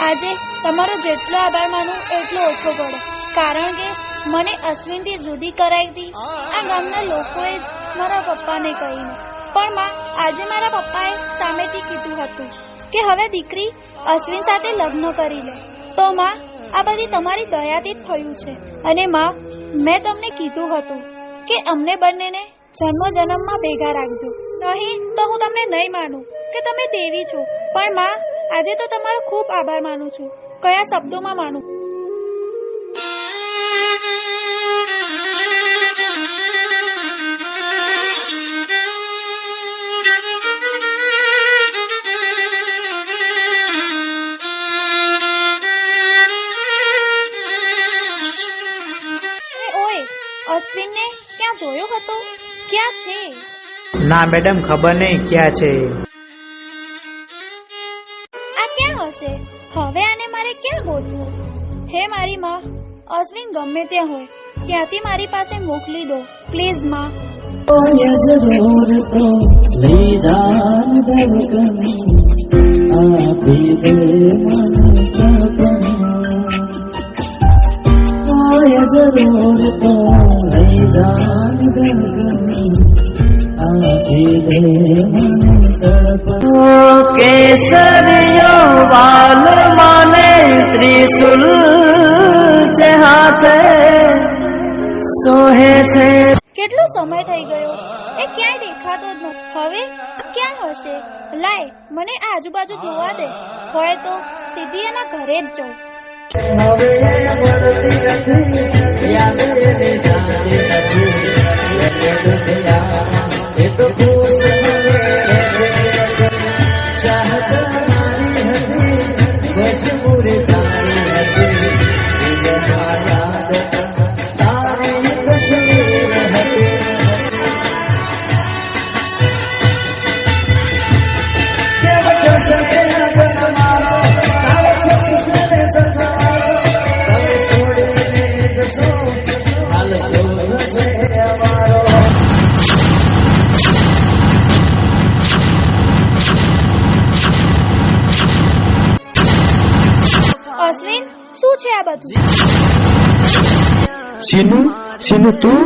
આજે તમારો જેટલો આભાર માનું એટલો ઓછો પડે, કારણ કે મને અશ્વિનથી જુદી કરાવી હતી આ ગામના લોકોએ જ મારા પપ્પાને કહીને. પણ માં, આજે મારા પપ્પાએ સામેથી કીધું હતું કે હવે દીકરી અશ્વિન સાથે લગ્ન કરી લે. તો માં, આ બધી તમારી દયાથી જ થયું છે. અને માં, મેં તમને કીધું હતું કે અમને બંનેને જન્મમાં ભેગા રાખજો. નહીં તો હું તમને નહીં માનું કે તમે દેવી છો. પણ માં, આજે તો તમારો ખૂબ આભાર માનું છું. કયા શબ્દોમાં માનું? અશ્વિનને ક્યાં જોયો હતો? ક્યાં છે? ના મેડમ, ખબર નહીં ક્યાં છે. આ ક્યાં હશે? હવે આને મારે ક્યાં ગોતવું? હે મારી માં, અશ્વિન ગમે ત્યાં હોય ત્યાંથી મારી પાસે મોકલી દો પ્લીઝ માં. केसरियो वाल माने त्रिशूल છે હાથે સોહે છે. કેટલો સમય થઈ ગયો, એ ક્યાંય દેખાતો જ નથી. હવે ક્યાં હશે? લાય, મને આજુબાજુ જોવા દે. હોય તો સીધી એના ઘરે જ જાઉં. અશ્વિન, શું છે આ બધું? સીનુ તું?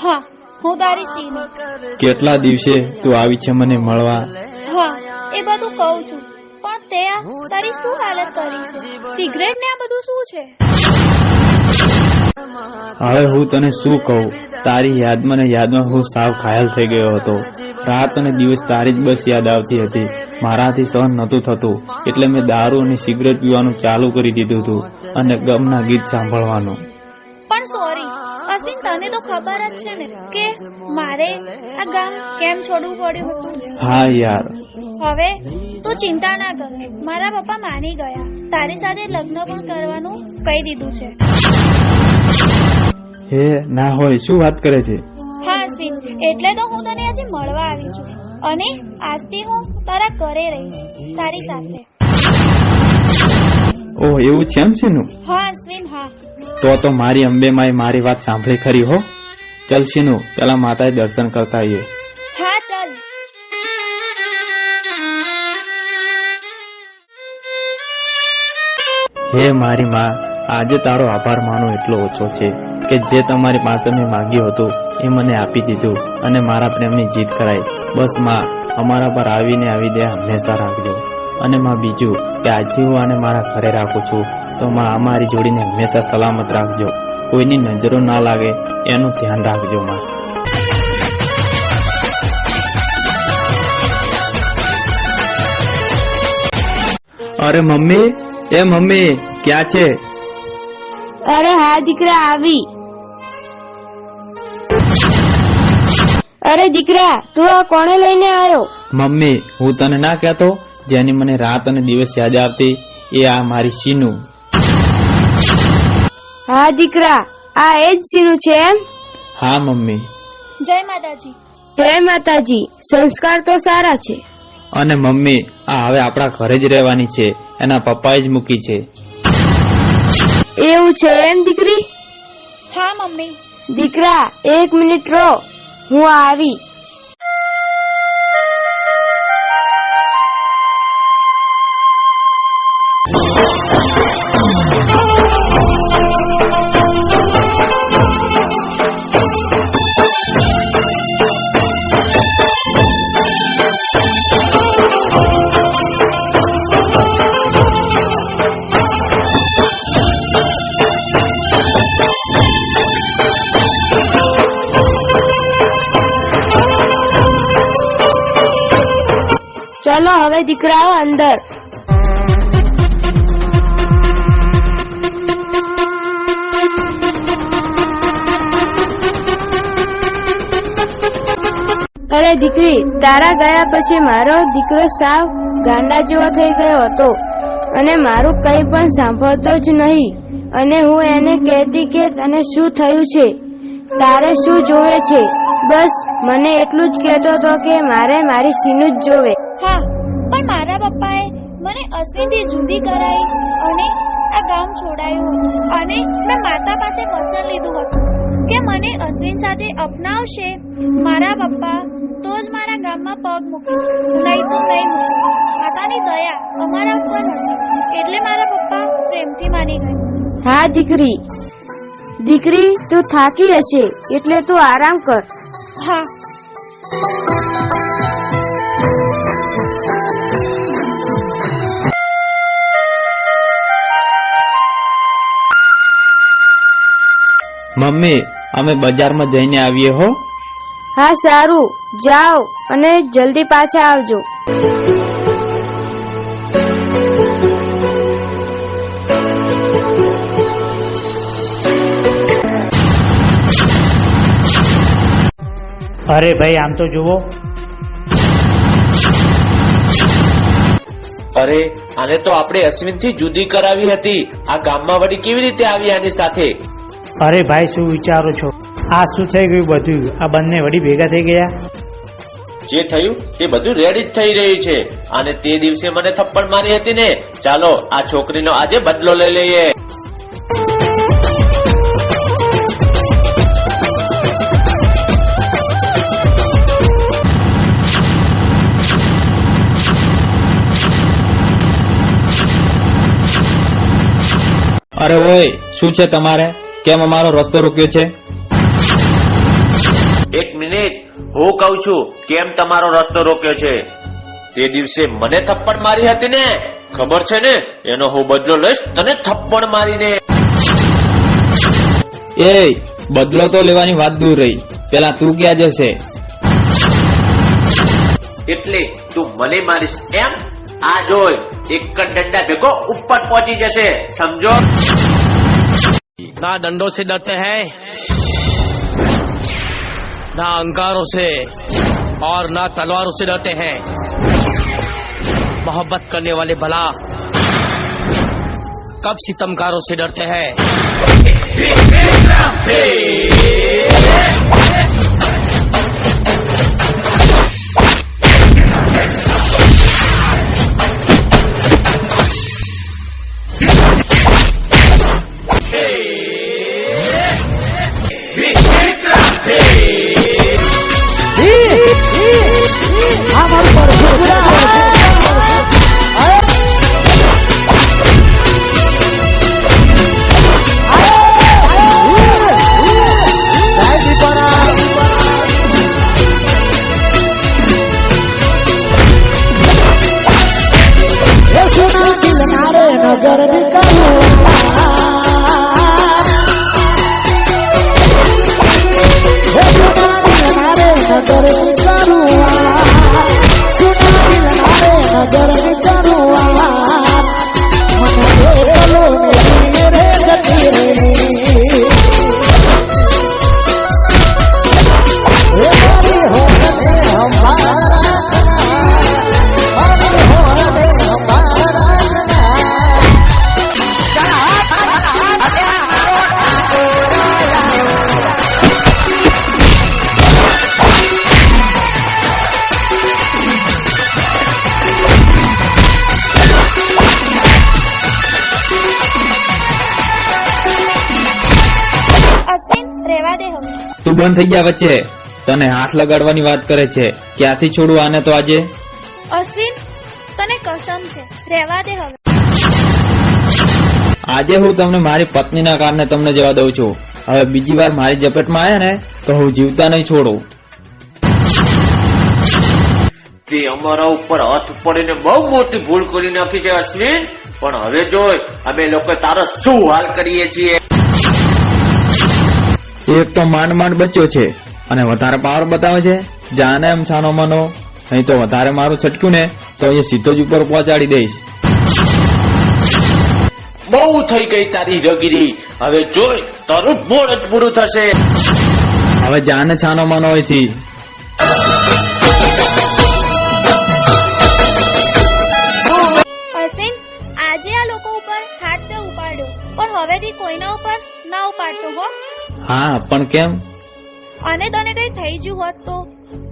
હા, હું તારી સીનુ. કેટલા દિવસે તું આવી છે મને મળવા? હા, એ બધું કહું છું, પણ તે આ તારી શું હાલત કરી છે? સિગરેટ ને આ બધું શું છે? હવે હું તને શું કહું, તારી યાદમાં હું સાવ ઘાયલ થઈ ગયો હતો. રાત અને દિવસ તારી જ બસ યાદ આવતી હતી. મારાથી સહન નહોતું થતું, એટલે મેં દારૂ અને સિગરેટ પીવાનું ચાલુ કરી દીધું હતું અને ગમના ગીત સાંભળવાનું. પણ સોરી અશ્વિન, તને તો ખબર જ છે ને કે મારે આ ગામ કેમ છોડવું પડ્યું હતું. હા યાર. હવે તું ચિંતા ના કર, મારા પપ્પા માની ગયા. તારી સાથે લગ્ન પણ કરવાનું કહી દીધું છે. હે ના હોય, શું વાત કરે છે? હા અશ્વિન, એટલે તો હું તને આજે મળવા આવી છું અને આજથી હું તારા ઘરે રહીશ, તારી સાથે. ઓહ, એવું છે એમ છે નું? હા અશ્વિન, હા. તો મારી અંબે માએ મારી વાત સાંભળી ખરી હો. ચાલ સીનું, પેલા માતાએ દર્શન કરતા આવીએ. હા ચાલ. હે મારી માં, આજે તારો આભાર માનો એટલો ઓછો છે કે જે તમારી પાસે મેં માંગ્યું હતું એ મને આપી દીધું અને મારા પ્રેમની જીત કરાઈ. બસ માં, અમારા પર આવીને આવી દયા હંમેશા રાખજો. અને માં બીજું કે આજે હું આને મારા ઘરે રાખું છું, તો માં અમારી જોડીને હંમેશા સલામત રાખજો. કોઈની નજરો ના લાગે એનું ધ્યાન રાખજો માં. અરે મમ્મી, એ મમ્મી ક્યાં છે? અરે હા દીકરા, આવી. અરે દીકરા, તું આ કોણે લઈને આવ્યો? મમ્મી, હું તને ના કહેતો જેની મને રાત અને દિવસ યાદ આવતી, એ આ મારી સીનુ. હા દીકરા, આ એ જ સીનું છે એમ? હા મમ્મી. જય માતાજી. જય માતાજી. સંસ્કાર તો સારા છે. અને મમ્મી, આ હવે આપણા ઘરે જ રહેવાની છે, એના પપ્પાએ જ મૂકી છે. એવું છે એમ દીકરી? હા મમ્મી. દીકરા 1 મિનિટ રહો, હું આવી. દીકરાઓ અંદર. અરે દીકરી, તારા ગયા પછી મારો દીકરો સાવ ગાંડા જેવો થઈ ગયો હતો અને મારું કંઈ પણ સાંભળતો જ નહીં. અને હું એને કહેતી કે તને શું થયું છે, તારે શું જોવે છે, બસ મને એટલું જ કહેતો હતો કે મારે મારી સીનું જ જોવે. હા, પણ મારા પપ્પાએ મને અશ્વિનથી જુદી કરાઈ અને આ ગામ છોડાયું હતું. અને મેં માતા પાસે વચન લીધું હતું કે મને અશ્વિન સાથે અપનાવશે મારા પપ્પા તો જ મારા ગામમાં પગ મૂકીશ, નહીં તો નહીં મૂકું. માતાની દયા અમારા ઉપર હતી એટલે મારા પપ્પા પ્રેમથી માની ગયા. હા દીકરી, દીકરી તું થાકી હશે એટલે તું આરામ કર. હા. મમ્મી, અમે બજારમાં જઈને આવીએ હો. હા સારું, જાઓ અને જલ્દી પાછા આવજો. અરે ભાઈ, આમ તો જુઓ. અરે, આને તો આપણે અશ્વિનથી જુદી કરાવી હતી. આ ગામમાં વળી કેવી રીતે આવી આની સાથે? અરે ભાઈ, શું વિચારો છો? આ શું થઈ ગયું બધું? આ બંને વળી ભેગા થઈ ગયા? જે થયું તે બધું રેડી જ થઈ રહ્યું છે. અને તે દિવસે મને થપ્પડ મારી હતી ને, ચાલો આ છોકરીનો આજે બદલો લઈ લઈએ. અરે ઓય, શું છે તમારે? કેમ અમારો રસ્તો રોક્યો છે? એક મિનિટ, હું કહું છું કેમ તમારો રસ્તો રોક્યો છે. તે દિવસે મને થપ્પડ મારી હતી ને, ખબર છે ને? એનો હું બદલો લઈશ તને થપ્પડ મારીને. એ બદલો તો લેવાની વાત દૂર રહી, પેલા તું ક્યાં જશે? એટલે તું મને મારીશ એમ? આ જોઈ, એક જ ડંડા ભેગો ઉપર પહોંચી જશે, સમજો? ना डंडों से डरते हैं, ना अंगारों से और ना तलवारों से डरते हैं. मोहब्बत करने वाले भला कब सितमगारों से डरते हैं. તું બંધ થઈ ગયા વચ્ચે. તને હાથ લગાડવાની વાત કરે છે. ક્યાંથી છોડું આને તો આજે? અશ્વિન, તને કસમ છે, રહેવા દે હવે. આજે હું તમને મારી પત્નીના કારણે તમને જવા દઉં છું. હવે બીજી વાર મારી ઝપેટમાં આવ્યા ને તો હું જીવતા નહીં છોડું. તે અમારા ઉપર હાથ પડીને બહુ મોટી ભૂલ કરી નાખી છે અશ્વિન. પણ હવે જોઈ અમે લોકો તારો શું હાલ કરીએ છીએ. એક તો માંડ માંડ બચ્યો છે અને વધારે પાવર બતાવે છે. જાને એમ છાનો મનો, નહીં તો વધારે મારું છટક્યું ને તો અહીંયા સીધો જ ઉપર પહોંચાડી દઈશ. બહુ થઈ ગઈ તારી હીરોગીરી. હવે જોઈ તારું બોલ જ પૂરું થશે. હવે જાને છાનો માનો અહીંથી. અશ્વિન, આજે આ લોકો ઉપર હાથ તો ઉપાડ્યો, પણ હવેથી કોઈના ઉપર ના ઉપાડતો હો. હા, પણ કેમ? અને તને કઈ થઈ ગયું હોત તો?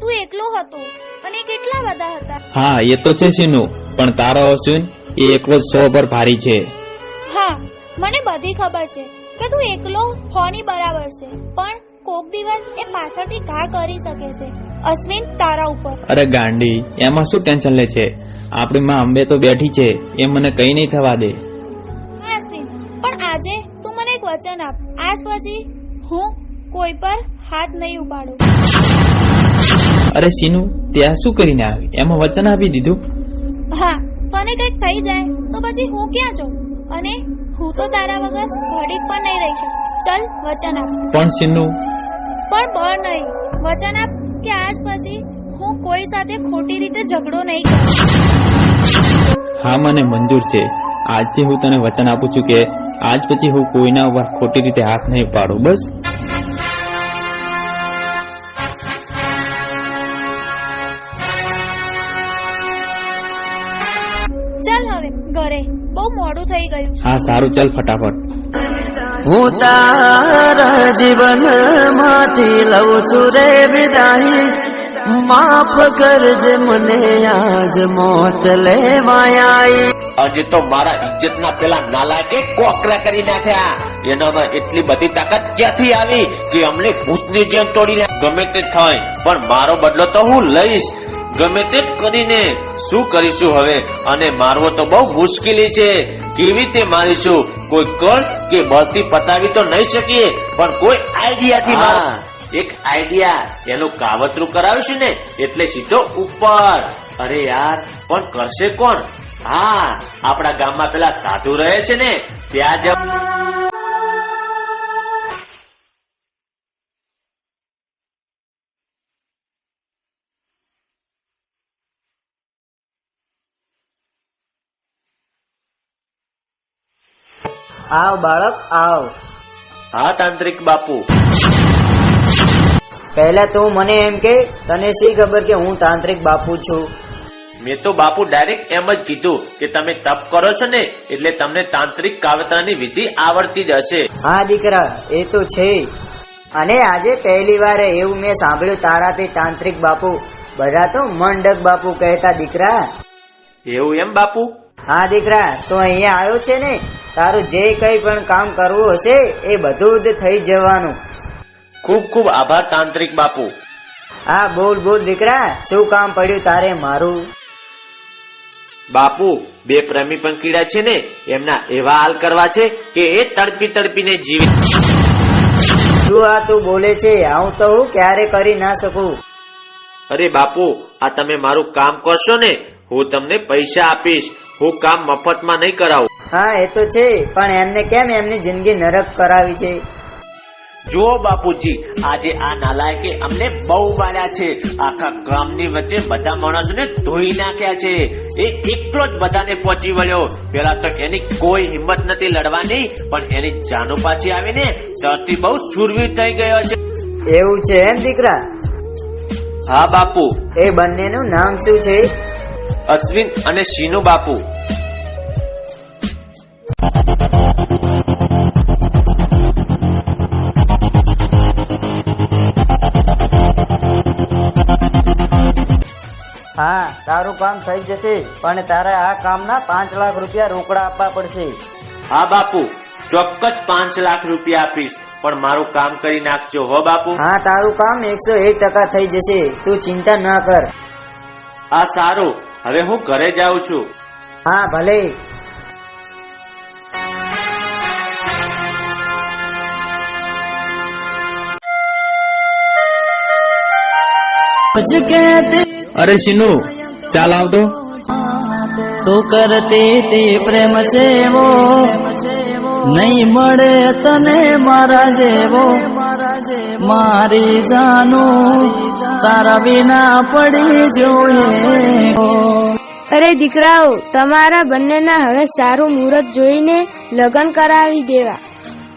તું એકલો હતો અને કેટલા બધા હતા. હા, એ તો છે સીનુ, પણ તારો અશ્વિન એ એકલો જ 100 પર ભારી છે. હા, મને બધી ખબર છે કે તું એકલો હોની બરાબર છે, પણ કોક દિવસ એ પાછળથી ઘા કરી શકે છે અશ્વિન તારા ઉપર. અરે ગાંડી, એમાં શું ટેન્શન લે છે? આપણી માં અંબે તો બેઠી છે, એ મને કઈ નહીં થવા દે. હા અશ્વિન, પણ આજે તું મને એક વચન આપ, આજ પછી હું કોઈ પર હાથ નહીં ઉપાડું. અરે સીનુ, ત્યાં શું કરીને આવી? એમાં વચન આપી દીધું. હા, તને કઈક થઈ જાય તો પછી હું ક્યાં જાઉં? અને હું તો તારા વગર ઘડીક પણ નહીં રહી શકું. ચલ વચન આપ. પણ સીનુ, પણ બળ નહીં, વચન આપ કે આજ પછી હું કોઈ સાથે ખોટી રીતે ઝઘડો નહીં કરું. હા, મને મંજૂર છે. આજથી હું તને વચન આપું છું કે આજ પછી હું કોઈના ઉપર ખોટી રીતે હાથ નહીં પાડું. બસ. ચાલ હવે ઘરે, બહુ મોડું થઈ ગયું. હા સારું, ચાલ ફટાફટ. હું તારા જીવન માંથી લઉં છું રે વિદાય, માફ કરજે મને આજ મોત લેવાય. આજે તો મારા ઇજ્જતના પેલા નાલાયકે કોકરા કરી નાખ્યા. એનામાં એટલી બધી તાકાત ક્યાંથી આવી કે અમને ભૂતની જેમ તોડીને ગમે તે થાય, પણ મારો બદલો તો હું લઈશ ગમે તે કરીને. શું કરીશું હવે? અને મારવો તો બહુ મુશ્કેલી છે. કેવી રીતે મારીશું? કોઈ કળ કે બળથી પતાવી તો નહીં શકીએ, પણ કોઈ આઈડિયાથી માર. એક આઈડિયા, એનું કાવતરું કરાવીશું ને એટલે સીધો ઉપર. અરે યાર, પણ કરશે કોણ? હા, આપણા ગામમાં પેલા સાધુ રહે છે ને, ત્યાં જ. આવ બાળક આવ. હા તાંત્રિક બાપુ. પહેલા તું મને એમ કે તને શી ખબર કે હું તાંત્રિક બાપુ છું? મેં તો બાપુ ડાયરેક્ટ એમ જ કીધું કે તમે તપ કરો છો ને એટલે તમને તાંત્રિક કાવતરાની વિધિ આવડતી જ હશે. હા દીકરા, એ તો છે. અને આજે પહેલી વાર એવું મેં સાંભળ્યું તારાથી તાંત્રિક બાપુ. બધા તો મંડક બાપુ કહેતા દીકરા. એવું એમ બાપુ? હા દીકરા, તો અહીંયા આવ્યો છે ને, તારું જે કઈ પણ કામ કરવું હશે એ બધું જ થઈ જવાનું. ખૂબ ખૂબ આભાર તાંત્રિક બાપુ. હા બોલ બોલ દીકરા, શું કામ પડ્યું તારે મારું? બાપુ, બે પ્રેમી પંખીડા છે ને, એમના એવા હાલ કરવા છે કે એ તડપી તડપીને જીવે. શું આ તું બોલે છે? આવું તો હું ક્યારે કરી ના શકું. અરે બાપુ, આ તમે મારું કામ કરશો ને, હું તમને પૈસા આપીશ. હું કામ મફતમાં નહીં કરાવું. હા એ તો છે, પણ એમને કેમ એમની જિંદગી નરક કરાવી છે? જુઓ બાપુજી, આજે આ નાલાયકે અમને બહુ માર્યા છે. આખા ગામની વચ્ચે બધા માણસોને ધોઈ નાખ્યા છે. એ એકલો જ બધાને પહોંચી વળ્યો. પેલા તો એની કોઈ હિંમત નથી લડવાની, પણ એની જાનો પાછી આવીને ત્યારથી બહુ શૂરવીર થઈ ગયો છે. એવું છે એમ દીકરા? હા બાપુ. એ બંનેનું નામ શું છે? અશ્વિન અને શીનુ બાપુ. હા, તારું કામ થઈ જશે, પણ તારે આ કામના 5 લાખ રૂપિયા રોકડા આપવા પડશે. હા બાપુ, ચોક્કસ 5 લાખ રૂપિયા આપીશ, પણ મારું કામ કરી નાખજો હો બાપુ. હા, તારું કામ 101% થઈ જશે, તું ચિંતા ના કર. હા સારું, હવે હું ઘરે જાઉં છું. હા ભલે. અરે શીનુ, ચાલ આવતો. તું કરતી તે પ્રેમ છે વો, નહીં મળે તને મારા જેવો. મારી જાનું તારા વિના પડી જોઈએ. અરે દીકરાઓ, તમારા બંનેના હવે સારું મુહૂર્ત જોઈને લગ્ન કરાવી દેવા.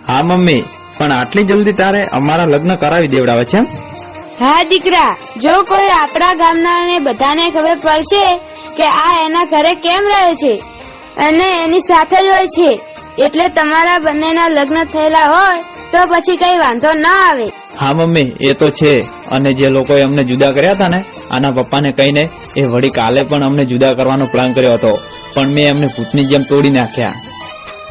હા મમ્મી, પણ આટલી જલ્દી તારે અમારા લગ્ન કરાવી દેવડાવે છે એમ? હા દીકરા, જો કોઈ આપણા ગામના બધાને ખબર પડશે કે આ એના ઘરે કેમ રહે છે અને એની સાથે જ હોય છે, એટલે તમારા બંનેના લગ્ન થયેલા હોય તો પછી કઈ વાંધો ના આવે. હા મમ્મી, એ તો છે. અને જે લોકોએ અમને જુદા કર્યા હતા ને આના પપ્પાને કહીને, એ વળી કાલે પણ અમને જુદા કરવાનો પ્લાન કર્યો હતો, પણ મેં એમને ભૂતની જેમ તોડી નાખ્યા.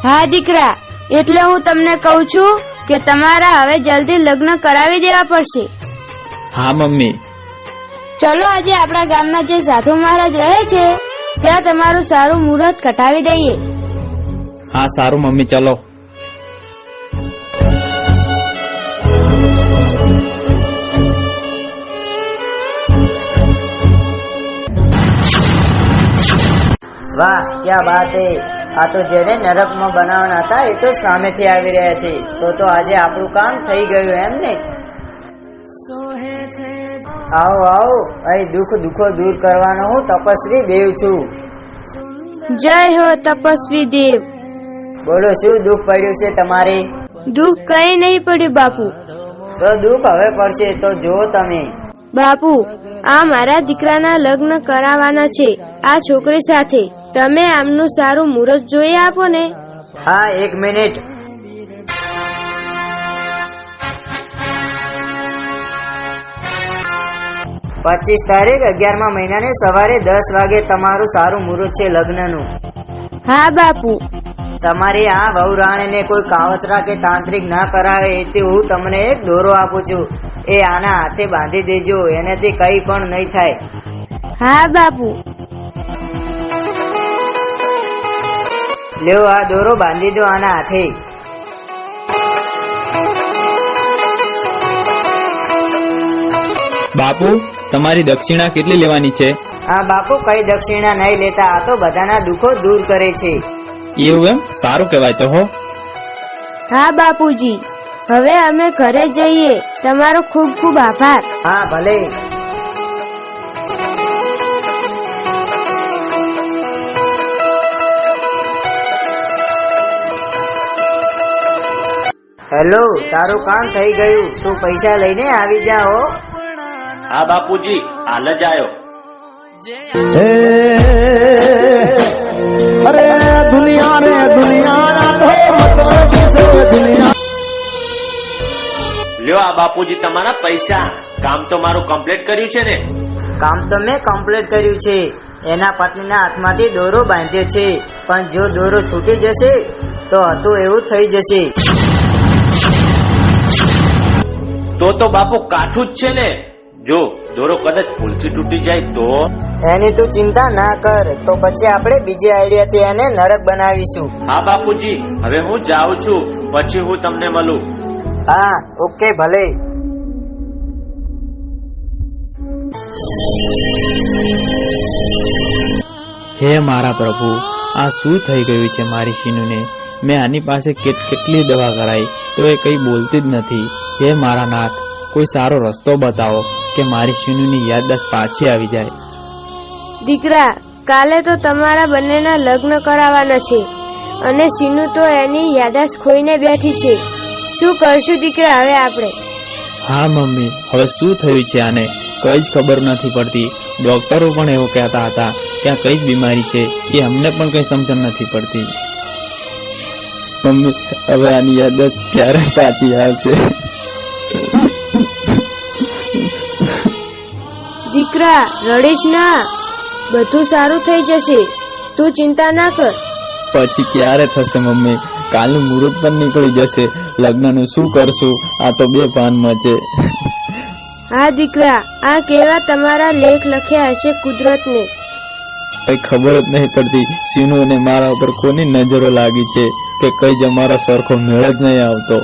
હા દીકરા, એટલે હું તમને કહું છું કે તમારા હવે જલ્દી લગ્ન કરાવી દેવા પડશે. હા મમ્મી. ચલો આજે આપણા ગામના જે સાધુ મહારાજ રહે છે ત્યાં તમારું સારું મુહૂર્ત કઢાવી દઈએ. હા સારું મમ્મી, ચલો. વાહ, ક્યાં બાત હે. આ તો જેને નરકમાં બનાવવાના હતા એ તો સામેથી આવી રહ્યા છે. તો આજે આપણું કામ થઈ ગયું એમ ને. આવો આવો, અહીં દુઃખો દૂર કરવાનો હું તપસ્વી દેવ છું. જય હો તપસ્વી દેવ. બોલો, શું દુઃખ પડ્યું છે તમારે? દુઃખ કઈ નહીં પડ્યું બાપુ. તો દુઃખ હવે પડશે તો જો તમે. બાપુ, આ મારા દીકરાના લગ્ન કરાવવાના છે આ છોકરી સાથે. તમે આમનું સારું મુહૂર્ત જોઈ આપો ને. હા, 1 મિનિટ. પચીસ તારીખ 11મા મહિનાને સવારે 10 વાગે તમારું સારું મુહૂર્ત છે લગ્નનું. હા બાપુ. તમારી આ વહુરાણીને કોઈ કાવતરા કે તાંત્રિક ના કરાવે એથી હું તમને એક દોરો આપું છું. એ આના હાથે બાંધી દેજો, એનાથી કઈ પણ નહીં થાય. હા બાપુ. લ્યો, આ દોરો બાંધી દો આના હાથે. બાપુ, તમારી દક્ષિણા કેટલી લેવાની છે? હા બાપુ, કઈ દક્ષિણા નહીં લેતા. આ તો બધાના દુઃખો દૂર કરે છે. એવું એમ? સારું કહેવાય તો હો. હા બાપુજી, હવે અમે ઘરે જઈએ. તમારો ખૂબ ખૂબ આભાર. હા ભલે. હેલો, તારું કામ થઈ ગયું. તું પૈસા લઈને આવી જાઓ. હા બાપુજી, હાલ જ આવ્યો. અરે દુનિયા રે દુનિયા. લ્યો આ બાપુજી તમારા પૈસા. કામ તો મારું કમ્પ્લીટ કર્યું છે ને? કામ તો મેં કમ્પ્લીટ કર્યું છે. એના પત્નીના હાથમાંથી દોરો બાંધ્યો છે, પણ જો દોરો છૂટી જશે તો હતું એવું થઈ જશે. તો બાપુ કાઠું જ છે ને. જો દોરો કદાચ ભૂલથી તૂટી જાય તો? એની તું ચિંતા ના કર. તો પછી આપણે બીજી આઈડિયાથી એને નરક બનાવીશું. હા બાપુજી, હવે હું જાઉં છું, પછી હું તમને મળું. હા, ઓકે, ભલે. હે મારા પ્રભુ, આ શું થઈ ગયું છે મારી સીનુને? મેં આની પાસે કેટલી દવા કરાઈ તો એ કંઈ બોલતી જ નથી. હે મારા નાથ, કોઈ સારો રસ્તો બતાવો કે મારી સીનુની યાદદાસ્ત પાછી આવી જાય. દીકરા, કાલે તો તમારા બંનેના લગ્ન કરાવવાના છે અને સીનુ તો એની યાદાશ ખોઈને બેઠી છે. શું કરશું દીકરા હવે આપણે? હા મમ્મી, હવે શું થયું છે આને? કઈ જ ખબર નથી પડતી. ડોક્ટરો પણ એવું કહેતા હતા કે આ કઈ જ બીમારી છે, એ અમને પણ કઈ સમજણ નથી પડતી. મમ્મી, હવે આની યાદદાસ્ત ક્યારે પાછી આવશે? દીકરા, રડીશ ના. બધું સારું થઈ જશે. તું ચિંતા ના કર. પછી ક્યારે થશે મમ્મી? કાલનું મુહૂર્ત પણ નીકળી જશે. લગ્નનું શું કરશું? આ તો બે પાનમાં છે. હા દીકરા, આ કેવા તમારા લેખ લખ્યા હશે કુદરતને. કઈ ખબર જ નહીં પડતી સીનુ અને મારા ઉપર કોની નજરો લાગી છે કે કઈ જ અમારો સરખો મેળ જ નહીં આવતો.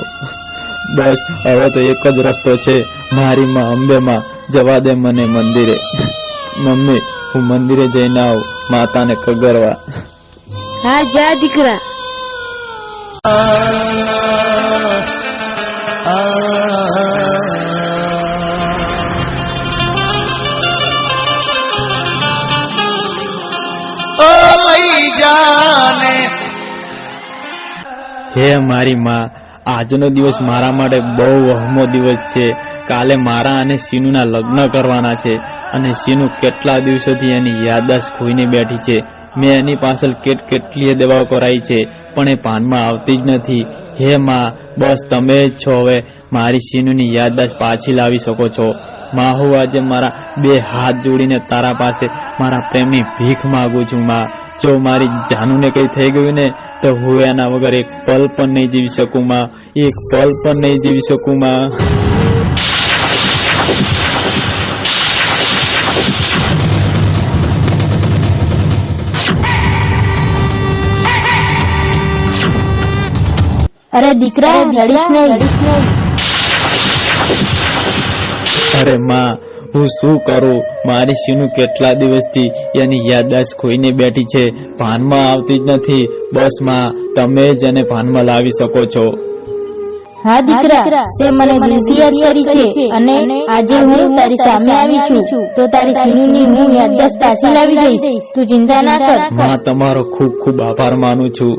બસ હવે તો એક જ રસ્તો છે, મારી માં અંબે માં જવા દે મને મંદિરે. મમ્મી, હું મંદિરે જઈને આવું માતાને કગરવા. હા જા દીકરા. હે મારી માં, આજનો દિવસ મારા માટે બહુ વહમો દિવસ છે. કાલે મારા અને સીનુના લગ્ન કરવાના છે અને સીનુ કેટલા દિવસોથી એની યાદદાસ્ત ખોઈને બેઠી છે. મેં એની પાછળ કેટલીય દવાઓ કરાઈ છે પણ એ ભાનમાં આવતી જ નથી. હે માં, બસ તમે જ છો હવે મારી સીનુની યાદદાસ્ત પાછી લાવી શકો છો. માં, હું આજે મારા 2 હાથ જોડીને તારા પાસે મારા પ્રેમની ભીખ માંગુ છું. માં, જો મારી જાનુને કઈ થઈ ગયું ને તો હું એના વગર એક પલ પણ નહીં જીવી શકું. માં, એક પલ પણ નહીં જીવી શકું. માં, અરે દીકરા, રડીશ નહીં. અરે માં, હું શું કરું? મારી સીનુ કેટલા દિવસથી એની યાદદાસ્ત ખોઈને બેઠી છે, ભાનમાં આવતી જ નથી. બસ માં, તમે જ એને ભાનમાં લાવી શકો છો. હા દીકરા, તે મને દિલથી યાદ કરી છે અને આજે હું તારી સામે આવી છું તો તારી સીનુની હું યાદદાસ્ત પાછી લાવી દઈશ. તું ચિંતા ના કર. માં, તમારો ખૂબ ખૂબ આભાર માનું છું.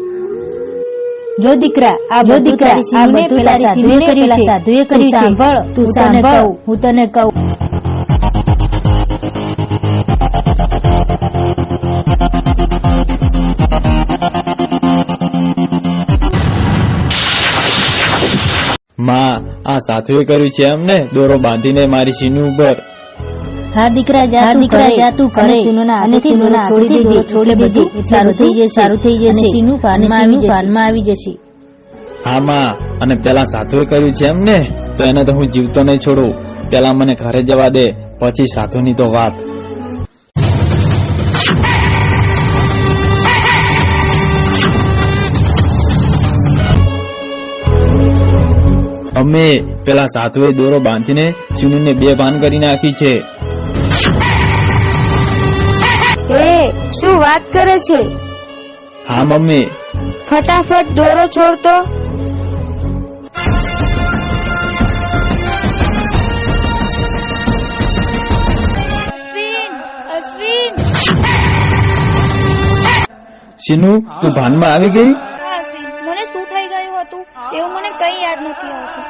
જો દીકરા, આ બધું તારી સાધુએ કર્યું છે. સાંભળ, તું સાંભળ, હું તને કહું. માં, આ સાધુએ કર્યું છે એમને દોરો બાંધીને મારી સીનુ ઉપર. હા દીકરા, જા તું કરે અને સીનુના છોડી દેજે. સારું થઈ જશે. સીનુ ભાનમાં આવી જશે. હા માં, અને પેલા સાધુએ કર્યું છે એમને તો એને તો હું જીવતો નહીં છોડું. પેલા મને ઘરે જવા દે, પછી સાધુની તો વાત. અમે પેલા સાધુએ દોરો બાંધીને સીનુને 2 ભાન કરી નાખી છે. શું વાત કરે છે? હા મમ્મી. ફટાફટ દોરો છોડતો. અશ્વિન, સીનુ, તું ભાનમાં આવી ગઈ? હા અશ્વિન, મને શું થઈ ગયું હતું એવું મને કઈ યાદ નથી આવતું.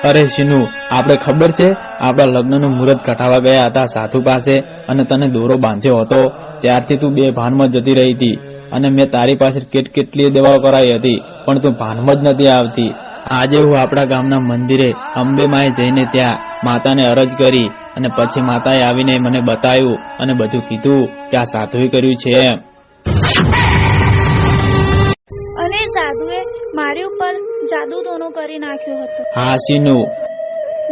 અરે સીનુ, આપણે ખબર છે આપણા લગ્નનું મુહૂર્ત કઢાવા ગયા હતા સાધુ પાસે અને તને દોરો બાંધ્યો હતો. ત્યારથી તું 2 ભાનમાં જતી રહી હતી અને મેં તારી પાસે કેટલી દવાઓ કરાવી હતી પણ તું ભાનમાં જ નથી આવતી. આજે હું આપણા ગામના મંદિરે અંબે માએ જઈને ત્યાં માતાને અરજ કરી અને પછી માતાએ આવીને મને બતાવ્યું અને બધું કીધું કે આ સાધુએ કર્યું છે એમ. અને સાધુએ મારી ઉપર જાદુ ટોનો કરી નાખ્યો હતો. હા સીનુ.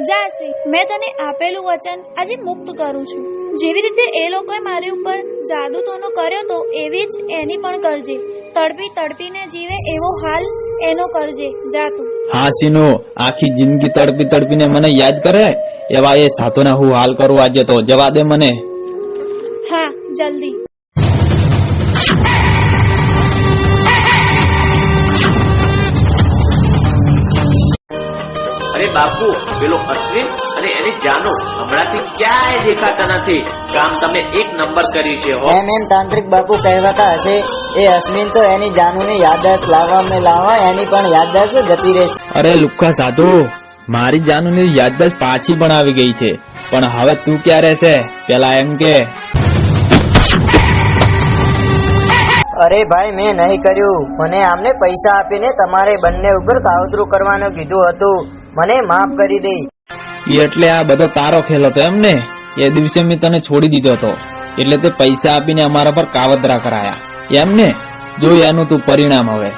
જા શ્રી, મેં તને આપેલું વચન આજે મુક્ત કરું છું. જેવી રીતે એ લોકોએ મારી ઉપર જાદુ ટોનો કર્યો તો એવી જ એની પણ કરજે. તડપીને જીવે એવો હાલ એનો કરજે. જા તું. હા સીનુ, આખી જિંદગી તડપીને મને યાદ કરે એવા એ સાધુના હું હાલ કરું આજે. તો જવા દે મને. હા, જલ્દી. અરે બાપુ, પેલો અશ્વિન અને એની જાનુ હમણાંથી ક્યાંય દેખાતા નથી. કામ તમે 1 નંબર કર્યું છે હો. એમ તાંત્રિક બાપુ કહેવાતા હશે. એ અશ્વિન તો એની જાનુની યાદદાસ્ત લાવવા એની પણ યાદદાસ્ત જતી રહેશે. અરે લુખ્ખા સાધુ, મારી જાનુની યાદદાસ્ત પાછી પણ આવી ગઈ છે, પણ હવે તું ક્યાં રહેશે પેલા એમ કે. અરે ભાઈ, મેં નહીં કર્યું. મને આમને પૈસા આપીને તમારે બંને ઉપર કાવતરું કરવાનું કીધું હતું. મને માફ કરી દે. એટલે આ બધો તારો ખેલ હતો એમ ને? એ દિવસે મેં તને છોડી દીધો હતો એટલે તે પૈસા આપીને અમારા પર કાવતરા કરાયા એમ ને? જોઈ એનું તું પરિણામ હવે.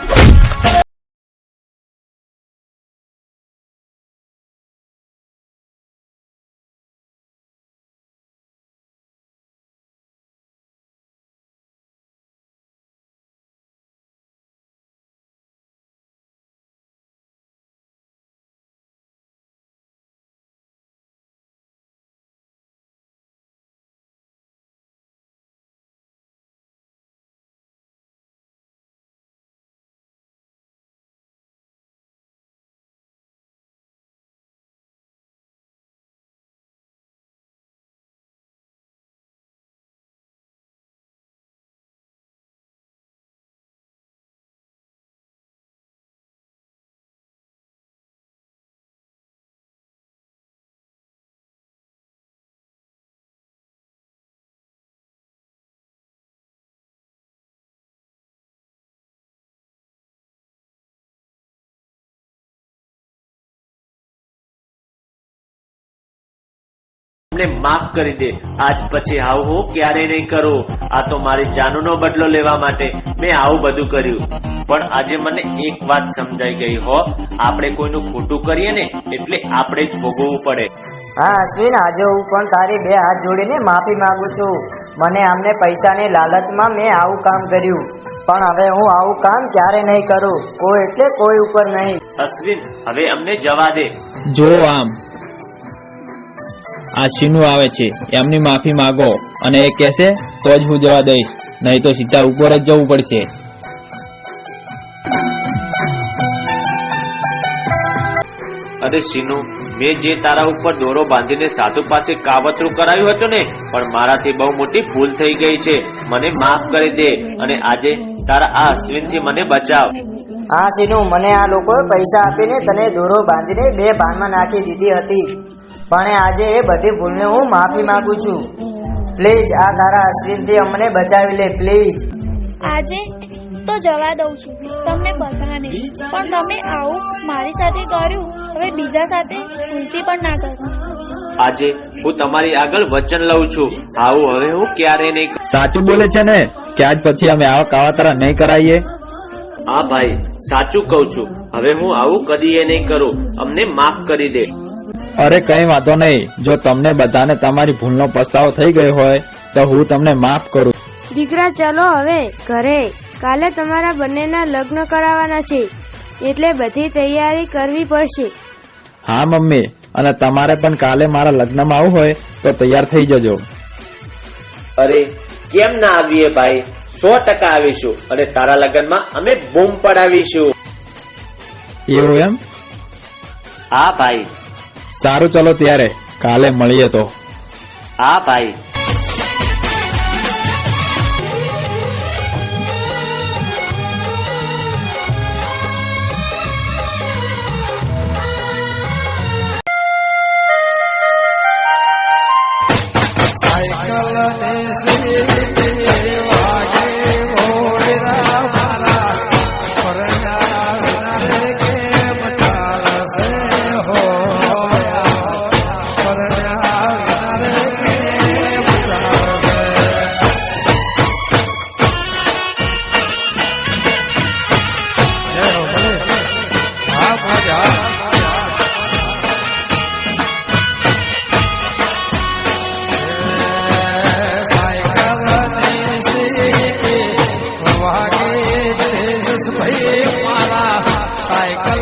મને માફ કરી દે. આજ પછી આવું હું ક્યારેય નહીં કરું. આ તો મારી જાનનો બદલો લેવા માટે મેં આવું બધું કર્યું. પણ આજે મને એક વાત સમજાઈ ગઈ હો, આપણે કોઈનું ખોટું કરીએ ને એટલે આપણે જ ભોગવવું પડે. હા અશ્વિન, આજે હું પણ તારી બે હાથ જોડીને માફી માંગુ છું. મને આમને પૈસાની લાલચમાં મેં આવું કામ કર્યું, પણ હવે હું આવું કામ ક્યારે નહીં કરું. કોઈ એટલે કોઈ ઉપર નહીં. અશ્વિન, હવે અમને જવા દે. જો આમ આ શીનુ આવે છે, એમની માફી માંગો અને એ કહેશે તો જ હું જવા દઈશ, નહીં તો સીધા ઉપર જ જવું પડશે. અરે શીનુ, મેં જે તારા ઉપર દોરો બાંધીને સાધુ પાસે કાવતરું કરાવ્યું હતું ને, પણ મારાથી બહુ મોટી ભૂલ થઈ ગઈ છે. મને માફ કરી દે અને આજે તારા આ અશ્વિનથી મને બચાવ. હા સીનુ, મને આ લોકોએ પૈસા આપીને તને દોરો બાંધીને બે બાનમાં નાખી દીધી હતી, પણ આજે એ બધી ભૂલને હું માફી માંગુ છું. પ્લીઝ આ તારા અશ્વિનથી અમને બચાવી લે, પ્લીઝ. આજે તો જવા દઉં છું તમને બધાને, પણ તમે આવું મારી સાથે કર્યું, હવે બીજા સાથે ભૂલથી પણ ના કરો. આજે હું તમારી આગળ વચન લઉં છું, આવું હવે હું ક્યારેય નહીં. સાચું બોલે છે ને કે આજ પછી અમે આવા કાવતરા નહીં કરાઈએ? હા ભાઈ, સાચું કહું છું. હવે હું આવું કદીએ નહીં કરું. અમને માફ કરી દે. અરે કઈ વાંધો નહીં, જો તમને બધાને તમારી ભૂલનો પસ્તાવો થઈ ગયો હોય તો હું તમને માફ કરું. દીકરા ચલો હવે ઘરે, કાલે તમારા બંનેના લગ્ન કરાવવાના છે, એટલે બધી તૈયારી કરવી પડશે. હા મમ્મી, અને તમારે પણ કાલે મારા લગ્નમાં આવવું હોય તો તૈયાર થઈ જજો. અરે કેમ ના આવીએ ભાઈ, 100% આવીશું અને તારા લગ્નમાં અમે બૂમ પડાવીશું. એવું એમ? હા ભાઈ. સારું, ચલો ત્યારે કાલે મળીએ તો. હા ભાઈ. સાયકલ